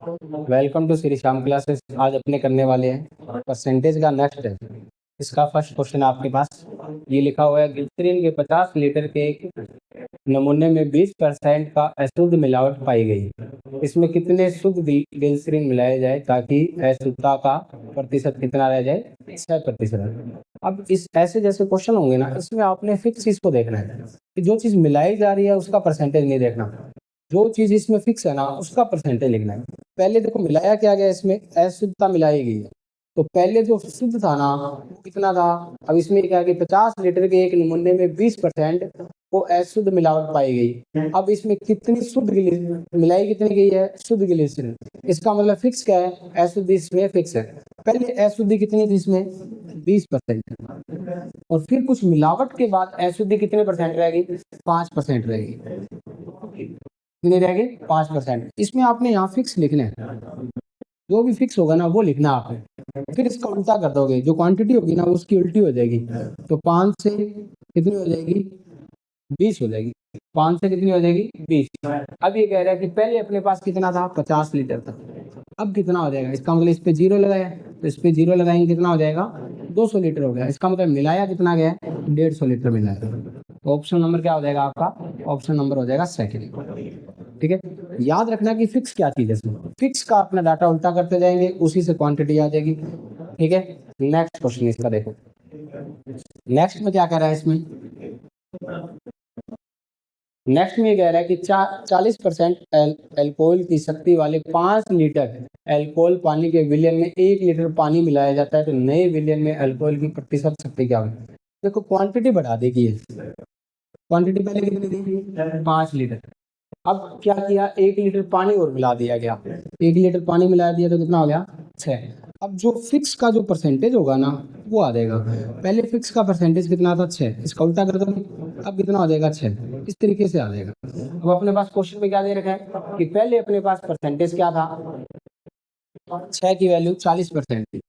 Welcome to Shri Shyam classes. आज अपने करने वाले हैं परसेंटेज का नेक्स्ट है। इसका फर्स्ट क्वेश्चन आपके पास ये लिखा हुआ है, ग्लिसरीन के 50 लीटर के एक नमूने में 20% का अशुद्ध मिलावट पाई गई। इसमें कितने शुद्ध ग्लिसरीन मिलाए जाए ताकि अशुद्धता का प्रतिशत कितना रह जाए? 6%। अब इस ऐसे जैसे क्वेश्चन होंगे ना, इसमें आपने फिक्स चीज को देखना है कि जो चीज मिलाई जा रही है उसका परसेंटेज नहीं देखना, जो चीज इसमें फिक्स है ना उसका परसेंटेज लिखना है। पहले देखो मिलाया क्या गया, इसमें अशुद्धता मिलाई गई है, तो पहले जो शुद्ध था ना वो कितना था। अब इसमें क्या है कि 50 लीटर के एक नमूने में 20% वो अशुद्ध मिलावट पाई गई। अब इसमें कितनी शुद्ध मिलाई कितनी गई है? शुद्ध ग्लिसरीन। इसका मतलब फिक्स क्या है? अशुद्ध इसमें फिक्स है। पहले अशुद्धि कितनी थी इसमें? 20%। और फिर कुछ मिलावट के बाद अशुद्धि कितने परसेंट रहेगी? 5% रहेगी। कितनी रहेगी? 5%। इसमें आपने यहाँ फिक्स लिखना है, जो भी फिक्स होगा ना वो लिखना आपने। फिर इसका उल्टा कर दोगे, जो क्वांटिटी होगी ना उसकी उल्टी हो जाएगी। तो 5 से कितनी हो जाएगी? 20 हो जाएगी। 5 से कितनी हो जाएगी? 20। अब ये कह रहा है कि पहले अपने पास कितना था? 50 लीटर था। अब कितना हो जाएगा? इसका मतलब इस पे 0 लगाया, तो इस पे 0 लगाएंगे, कितना हो जाएगा? 200 लीटर हो गया। इसका मतलब मिलाया कितना गया? 150 लीटर मिलाया। तो ऑप्शन नंबर क्या हो जाएगा आपका? ऑप्शन नंबर हो जाएगा सेकंड। ठीक है, याद रखना कि फिक्स क्या चीज है। इसमें फिक्स का अपना डाटा उल्टा करते जाएंगे, उसी से क्वांटिटी आ जाएगी। ठीक है, नेक्स्ट क्वेश्चन इसका देखो। नेक्स्ट में क्या कह रहा है इसमें? नेक्स्ट में कह रहा है कि 40% अल्कोहल की शक्ति वाले 5 लीटर अल्कोहल पानी के विलयन में 1 लीटर पानी मिलाया जाता है, तो नए विलयन में अल्कोहल की प्रतिशत शक्ति क्या होगी? देखो क्वांटिटी बढ़ा देगी है। क्वांटिटी पहले कितनी थी? 5 लीटर। अब क्या किया? 1 लीटर पानी और मिला दिया गया। 1 लीटर पानी मिला दिया तो कितना हो गया? 6। अब जो फिक्स का जो परसेंटेज होगा ना वो आ जाएगा। पहले फिक्स का परसेंटेज कितना था? 6। इसका उल्टा कर दो, अब कितना हो जाएगा? 6। इस तरीके से आ जाएगा। अब अपने पास क्वेश्चन में क्या दे रखा है कि पहले अपने पास परसेंटेज क्या था? 6 की वैल्यू 40% थी।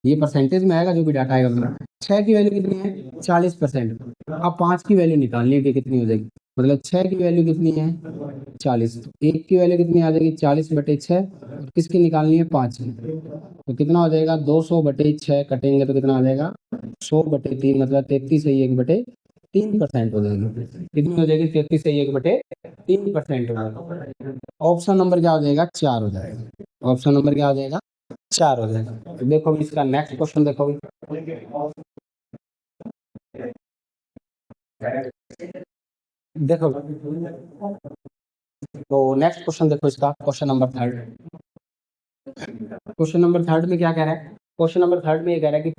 ये परसेंटेज में आएगा जो भी डाटा आएगा मेरा। 6 की वैल्यू कितनी है? 40%। अब 5 की वैल्यू निकालनी है कि कितनी हो जाएगी। मतलब 6 की वैल्यू कितनी है? 40। तो 1 की वैल्यू कितनी आ जाएगी? 40/6। और किसकी निकालनी है? 5 की। तो कितना हो जाएगा? 200/6 कटेंगे तो कितना आ जाएगा? 100/3, मतलब 33/1/3% हो जाएगी। कितनी हो जाएगी? 33/1/3% हो जाएगी। ऑप्शन नंबर क्या हो जाएगा? 4 हो जाएगा। ऑप्शन नंबर क्या हो जाएगा? 4 हो जाएगा। देखो इसका नेक्स्ट क्वेश्चन देखो। देखो तो नेक्स्ट क्वेश्चन देखो इसका, क्वेश्चन नंबर 3। क्वेश्चन नंबर 3 में क्या कह रहा है? क्वेश्चन नंबर 3 में ये कह रहा है कि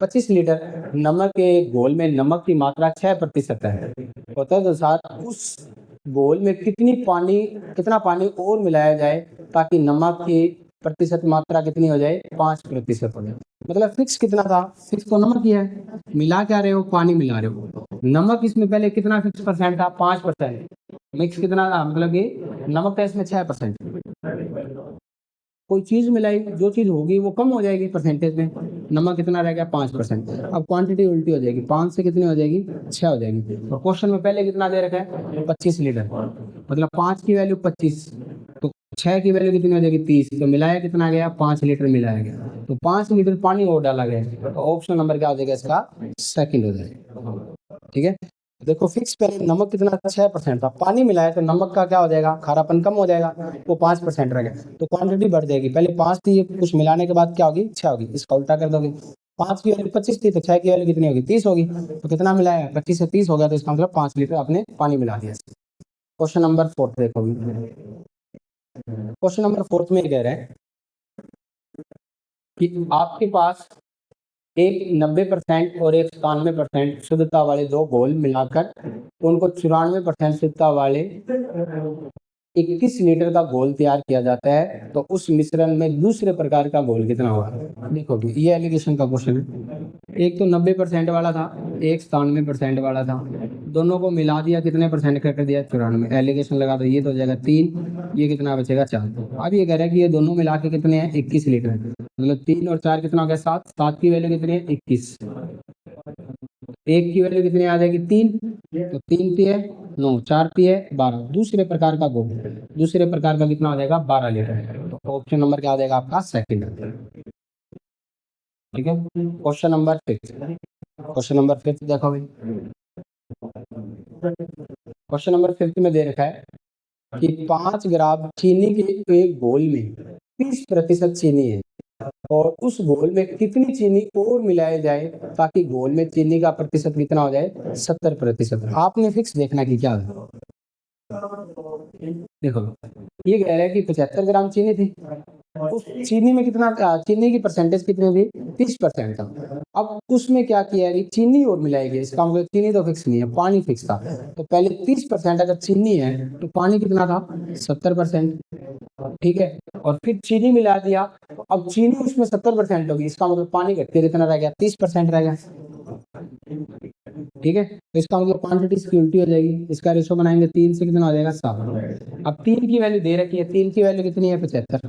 25 लीटर नमक के घोल में नमक की मात्रा 6% है। तदनुसार उस घोल में कितना पानी और मिलाया जाए ताकि नमक की प्रतिशत मात्रा कितनी हो जाए? 5% हो जाए। मतलब फिक्स कितना था? फिक्स तो नमक ही है। मिला क्या रहे हो? पानी मिला रहे हो। नमक इसमें पहले कितना फिक्स परसेंट था? 5%। मिक्स कितना था? मतलब कि नमक का इसमें 6%। कोई चीज मिलाई, जो चीज होगी वो कम हो जाएगी परसेंटेज में। नमक कितना रह गया? 5%। अब क्वांटिटी उल्टी हो जाएगी, 5 से कितनी हो जाएगी? 6 हो जाएगी। और क्वेश्चन में पहले कितना दे रखा है? 25 लीटर। मतलब 5 की वैल्यू 25, तो 6 की वैल्यू कितनी हो जाएगी? 30। तो मिलाया कितना गया? 5 लीटर मिलाया गया, तो 5 लीटर पानी और डाला गया। तो ऑप्शन नंबर क्या हो जाएगा इसका? सेकंड हो जाएगा। ठीक है, देखो फिक्स पहले नमक कितना था? 6% था। पानी मिलाया तो नमक का क्या हो जाएगा? खारापन कम हो जाएगा, वो 5% रह गया। तो क्वांटिटी बढ़ जाएगी। पहले 5 थी, कुछ मिलाने के बाद क्या होगी? 6 होगी। इसका उल्टा कर दोगे, 5 की वैल्यू 25 थी तो 6 की वैल्यू कितनी होगी? 30 होगी। तो कितना मिलाया? 25 से 30 हो गया, तो इसका मतलब 5 लीटर आपने पानी मिला दिया। क्वेश्चन नंबर 4 देखो। क्वेश्चन नंबर 4 में कह रहे हैं कि आपके पास एक 90% और एक 97% शुद्धता वाले 2 घोल मिलाकर उनको 94% शुद्धता वाले 21 लीटर का घोल तैयार किया जाता है, तो उस मिश्रण में दूसरे प्रकार का घोल कितना होगा? देखो ये एलिगेशन का क्वेश्चन है। एक तो 90% वाला था, एक 97% वाला था। दोनों को मिला दिया, कितने परसेंट कर दिया? 94। एलिगेशन लगा तो ये तो हो जाएगा 3, ये कितना बचेगा? 4। अब ये कह रहा है कि ये दोनों मिला के कितने हैं? 21 लीटर। मतलब 3 और 4 कितना हो गया? 7। 7 की वैल्यू कितनी है? 21। 1 की वैल्यू कितनी आ जाएगी? 3। तो 3 है, 9, 4 पी है 12। दूसरे प्रकार का घोल, दूसरे प्रकार का कितना हो जाएगा 12 लीटर। तो ऑप्शन नंबर क्या हो जाएगा आपका सेकंड। ठीक है, क्वेश्चन नंबर 5। क्वेश्चन नंबर 5 देखो भाई, क्वेश्चन नंबर 5 में दे रखा है कि 5 ग्राम चीनी के एक घोल में 30% चीनी है और उस घोल में कितनी चीनी और मिलाई जाए ताकि घोल में चीनी का प्रतिशत कितना हो जाए 70%। आपने फिक्स देखना कि क्या है। देखो ये कह रहा है कि 75 ग्राम चीनी थी, उस चीनी में कितना चीनी की परसेंटेज कितनी थी 30% था। अब उसमें क्या किया है कि चीनी और मिलाई गई। इसका मतलब चीनी तो फिक्स नहीं है, पानी फिक्स था। तो पहले 30% अगर चीनी है तो पानी कितना था 70%। ठीक है, और फिर चीनी मिला दिया तो अब चीनी उसमें 70% होगी। इसका मतलब पानी घट के कितना रह गया 30% रह गया। ठीक है, तो इसका मतलब क्वांटिटी की उल्टी हो जाएगी। इसका रेशो बनाएंगे 3 से कितना हो जाएगा 7। अब 3 की वैल्यू दे रखी है, 3 की वैल्यू कितनी है 75,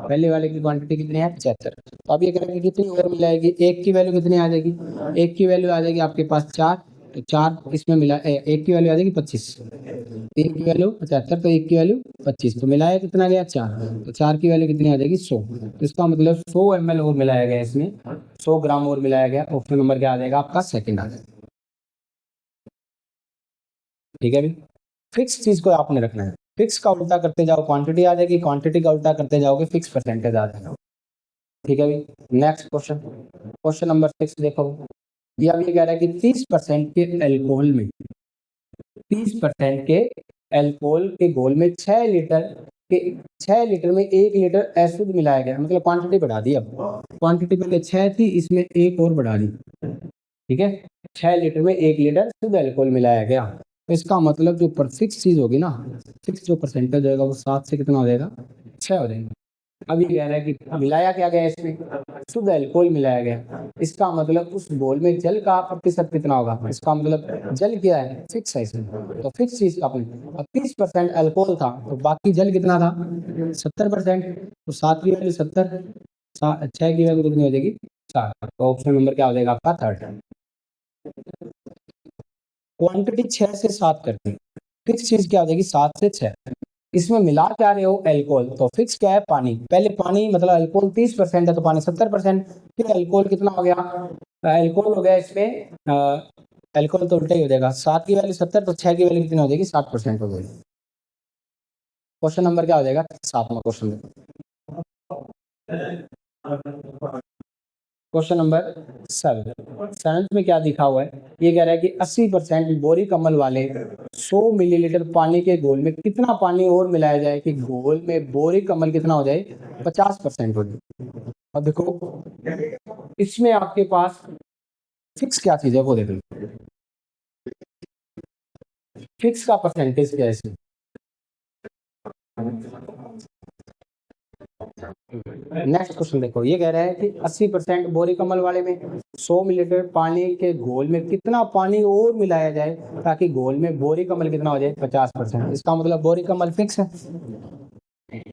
पहले वाले की क्वांटिटी कितनी है 75। तो अब ये करेंगे कितनी और मिलाएगी, 1 की वैल्यू कितनी आ जाएगी, 1 की वैल्यू आ जाएगी आपके पास 4, तो 4 इसमें मिला 1 की वैल्यू आ जाएगी 25, 3 की वैल्यू 75 तो 1 की वैल्यू 25, तो मिलाया कितना गया 4, तो 4 की वैल्यू कितनी आ जाएगी 100। तो इसका मतलब 100 ml और मिलाया गया, इसमें 100 ग्राम और मिलाया गया। ऑप्शन नंबर क्या आ जाएगा आपका सेकंड आ जाएगा। ठीक है भाई, फिक्स चीज को आपने रखना है, फिक्स का उल्टा करते जाओ क्वांटिटी आ जाएगी, क्वांटिटी का उल्टा करते जाओगे फिक्स परसेंटेज आ जाएगा। ठीक है भाई, नेक्स्ट क्वेश्चन, क्वेश्चन नंबर 6 देखो। ये अब ये कह रहा है कि 30% के अल्कोहल में, 30% के अल्कोहल के घोल में 6 लीटर के 6 लीटर में 1 लीटर एसिड मिलाया गया। मतलब क्वांटिटी बढ़ा दी, अब क्वांटिटी पहले 6 थी, इसमें 1 और बढ़ा दी। ठीक है, 6 लीटर में 1 लीटर शुद्ध अल्कोहल मिलाया गया। तो इसका मतलब जो फिक्स चीज होगी ना, फिक्स जो परसेंटेज होगा वो 7 से कितना हो जाएगा 6 हो जाएगा। अब ये कह रहा है कि मिलाया क्या गया, इसमें शुद्ध अल्कोहल मिलाया गया। इसका मतलब उस घोल में जल का प्रतिशत कितना होगा, इसका मतलब जल क्या है फिक्स है इसमें। तो फिक्स चीज अपनी, अब 30% अल्कोहल था तो बाकी जल कितना था 70%। तो 7 की वैल्यू 70, 6 की वैल्यू कितनी हो जाएगी 4। तो ऑप्शन नंबर क्या हो जाएगा आपका थर्ड। क्वांटिटी 6 से 7 करती, फिक्स चीज क्या हो जाएगी 7 से 6। इसमें मिला क्या रहे हो अल्कोहल, तो फिक्स क्या है पानी। पहले पानी मतलब अल्कोहल 30% है तो पानी 70%, फिर अल्कोहल कितना हो गया, अल्कोहल हो गया इसमें अल्कोहल तो उल्टा ही हो जाएगा। 7 की वैल्यू 70 तो 6 की वैल्यू कितनी हो जाएगी 60% हो जाएगी। क्वेश्चन नंबर क्या हो जाएगा 7वां क्वेश्चन। क्वेश्चन नंबर 7 में क्या दिखा हुआ है, ये कह रहा है कि 80% बोरिक अम्ल वाले 100 मिलीलीटर पानी के घोल में कितना पानी और मिलाया जाए कि घोल में बोरिक अम्ल कितना हो जाए 50% हो जाए। अब देखो इसमें आपके पास फिक्स क्या चीज है वो देख लो, फिक्स का परसेंटेज क्या है इसमें। नेक्स्ट क्वेश्चन देखो, ये कह रहा है कि 80% बोरिक अम्ल वाले में 100 मिलीलीटर पानी के घोल में कितना पानी और मिलाया जाए ताकि घोल में बोरिक अम्ल कितना हो जाए 50%। इसका मतलब बोरिक अम्ल फिक्स है,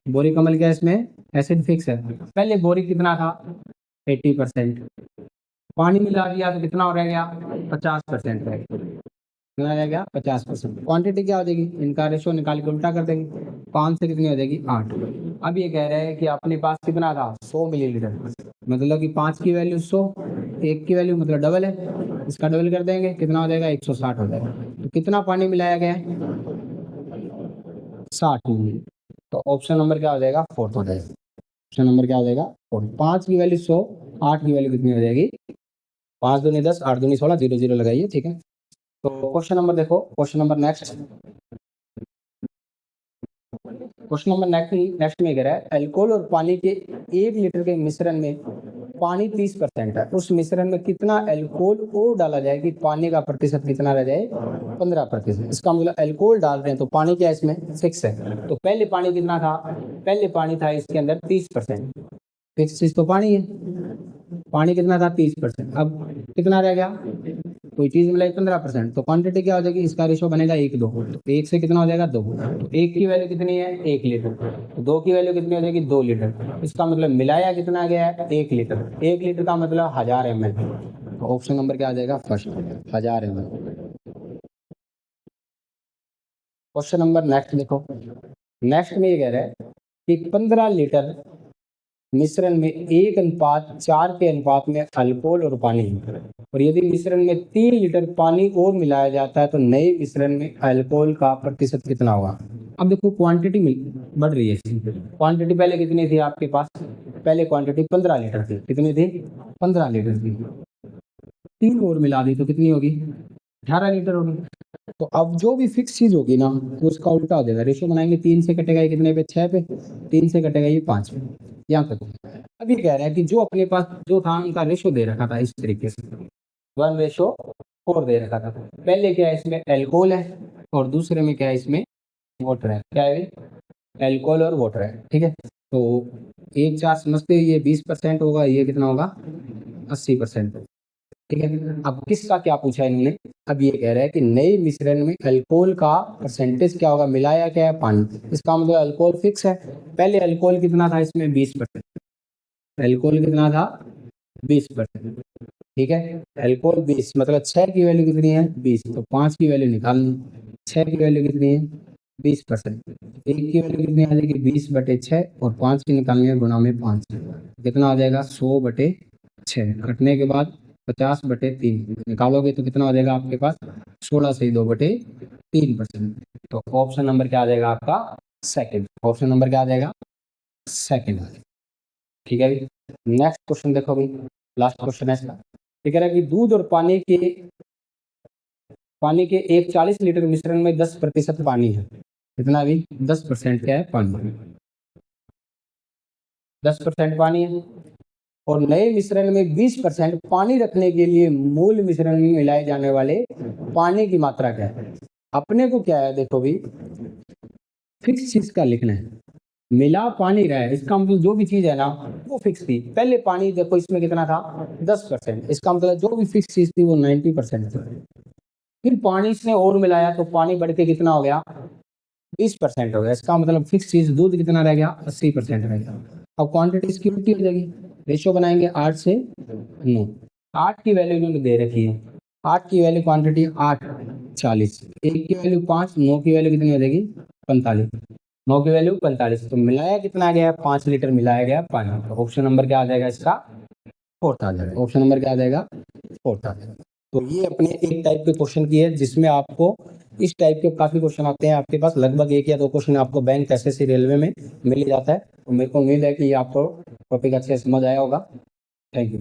बोरिक अम्ल क्या है इसमें एसिड फिक्स है। पहले बोरिक कितना था 80%, पानी मिला दिया तो कितना हो रह गया 50% रह गया, कितना रह गया 50%। क्वांटिटी क्या हो जाएगी, इनका रेशो निकाल के उल्टा कर देंगे, 5 से कितनी हो जाएगी 8। अब ये कह रहे हैं कि अपने पास कितना था 100 मिलीलीटर, मतलब कि 5 की वैल्यू 100, 1 की वैल्यू मतलब डबल है, इसका डबल कर देंगे कितना हो जाएगा 160 हो जाएगा। तो कितना पानी मिलाया गया 60 मिली। तो ऑप्शन नंबर क्या हो जाएगा फोर्थ हो जाएगा। ऑप्शन नंबर क्या हो जाएगा फोर्थ। 5 की वैल्यू 100, 8 की वैल्यू कितनी हो जाएगी 5 दूनी 10, 8 दूनी 16, 0 0 लगाइए। ठीक है, तो क्वेश्चन नंबर देखो, question number next, question number next में कह रहा है अल्कोहल और पानी के 1 लीटर के मिश्रण में पानी 30% है, उस मिश्रण में कितना अल्कोहल और डाला जाए कि पानी का प्रतिशत कितना रह जाए 15%। इसका मतलब अल्कोहल डाल रहे हैं तो पानी क्या इसमें फिक्स है। तो पहले पानी कितना था, पहले पानी था इसके अंदर 30%, फिक्स चीज तो पानी है, पानी कितना था 30%। अब कितना रह गया, कोई चीज मिलाई 15%, तो क्वांटिटी क्या हो जाएगी, इसका रेशो बनेगा 1:2, तो 1 से कितना हो जाएगा 2, तो 1 की वैल्यू कितनी है 1 लीटर, तो 2 की वैल्यू कितनी हो जाएगी 2 लीटर। इसका मतलब मिलाया कितना गया है 1 लीटर, 1 लीटर का मतलब 1000 ml। तो ऑप्शन नंबर क्या आ जाएगा first 1000 ml। Question number next देखो। नेक्स्ट में ये कह रहा है कि 15 लीटर मिश्रण में 1:4 के अनुपात में अल्कोहल और पानी है, और यदि मिश्रण में 3 लीटर पानी और मिलाया जाता है तो नए मिश्रण में अल्कोहल का प्रतिशत कितना होगा। अब देखो क्वांटिटी बढ़ रही है। क्वांटिटी पहले कितनी थी आपके पास, पहले क्वांटिटी 15 लीटर थी। कितनी थी, 15 लीटर थी। 3 और मिला दी तो कितनी होगी, 18 लीटर होगी। तो अब जो भी फिक्स चीज होगी ना उसका उल्टा हो जाएगा। रेशियो बनाएंगे, 3 से कटेगा ये कितने पे, 6 पे, 3 से कटेगा ये 5 पे। यहाँ तक अब ये कह रहे हैं कि जो अपने पास जो था उनका रेशियो दे रखा था इस तरीके से 1:4 दे रखा था। पहले क्या है इसमें एल्कोहल है और दूसरे में क्या है इसमें वाटर है। क्या है, एल्कोहल और वाटर है। ठीक है, तो 1:4 समझते ये 20% होगा, ये कितना होगा 80%। ठीक है, अब किसका क्या पूछा है इन्होंने। अब ये कह रहा है कि नए मिश्रण में अल्कोहल का परसेंटेज क्या होगा, मिलाया क्या है, पानी। इसका मतलब अल्कोहल फिक्स है। पहले अल्कोहल कितना था इसमें 20%, अल्कोहल कितना था 20%। ठीक है, अल्कोहल 20 मतलब 6 की वैल्यू कितनी है 20, तो 5 की वैल्यू निकालनी। 6 की वैल्यू कितनी है 20%, 1 की वैल्यू कितनी आ जाएगी 20/6 और 5 की निकालनी है गुणा में 5, कितना आ जाएगा 100/6। कटने के बाद 50/3 निकालोगे तो कितना हो जाएगा आपके पास 16 से 2/3%। तो ऑप्शन नंबर क्या आ जाएगा आपका सेकंड। ऑप्शन नंबर क्या आ जाएगा सेकंड। ठीक है, नेक्स्ट क्वेश्चन देखो अभी, लास्ट क्वेश्चन है इसका। ये कह रहा है कि दूध और पानी के एक 40 लीटर मिश्रण में 10% पानी है। कितना भी 10% क्या है पानी, 10% पानी है, और नए मिश्रण में 20% पानी रखने के लिए मूल मिश्रण में मिलाए जाने वाले पानी की मात्रा क्या है। अपने को क्या है देखो भी, फिक्स चीज का लिखना है, मिला पानी रहा है, इसका मतलब जो भी चीज है ना वो फिक्स थी। पहले पानी देखो इसमें कितना था 10%, इसका मतलब जो भी फिक्स चीज थी वो 90% थी। फिर पानी इसने और मिलाया तो पानी बढ़ के कितना हो गया 20% हो गया। इसका मतलब फिक्स चीज दूध कितना रह गया 80% रह गया। अब क्वांटिटी इसकी उल्टी हो जाएगी। रेशियो बनाएंगे 8 से 9। 8 की वैल्यू इन्होंने दे रखी है, 8 की वैल्यू क्वांटिटी 8:40, 1 की वैल्यू 5, 9 की वैल्यू कितनी हो जाएगी 45, 9 की वैल्यू 45। तो मिलाया कितना गया 5 लीटर मिलाया गया पानी। तो ऑप्शन नंबर क्या आ जाएगा इसका फोर्थ आ जाएगा। ऑप्शन नंबर क्या आ जाएगा फोर्थ आ जाएगा। तो ये अपने एक टाइप के क्वेश्चन की है जिसमें आपको इस टाइप के काफी क्वेश्चन आते हैं आपके पास। लगभग 1 या 2 क्वेश्चन आपको बैंक एसएससी रेलवे में मिल ही जाता है। तो मेरे को उम्मीद है कि आपको टॉपिक अच्छे से समझ आया होगा। Thank you.